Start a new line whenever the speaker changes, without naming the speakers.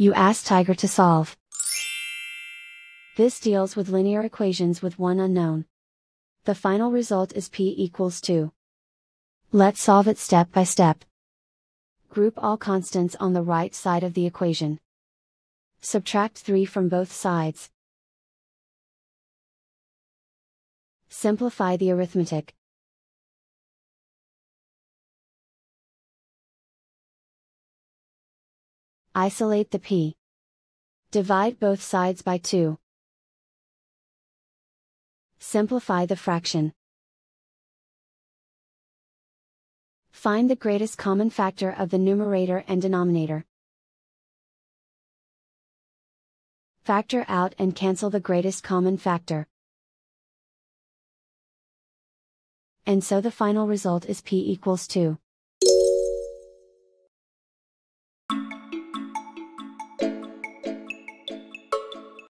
You ask Tiger to solve. This deals with linear equations with one unknown. The final result is p equals 2. Let's solve it step by step. Group all constants on the right side of the equation. Subtract 3 from both sides. Simplify the arithmetic. Isolate the p. Divide both sides by 2. Simplify the fraction. Find the greatest common factor of the numerator and denominator. Factor out and cancel the greatest common factor. And so the final result is p equals 2.